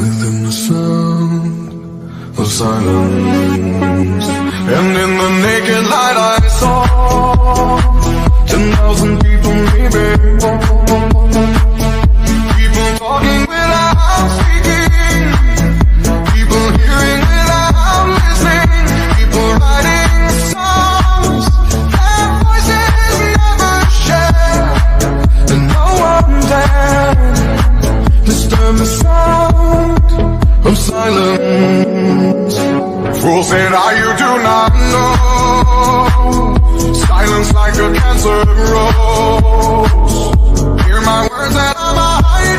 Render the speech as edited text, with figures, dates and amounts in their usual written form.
within the sound of silence. And in the naked light I saw 10,000 people, maybe. People talking without speaking, people hearing without listening, people writing songs their voices never share, and no one dared disturb the sound of silence. Fools said, you do not know. Silence like a cancer grows. Hear my words and I'm a high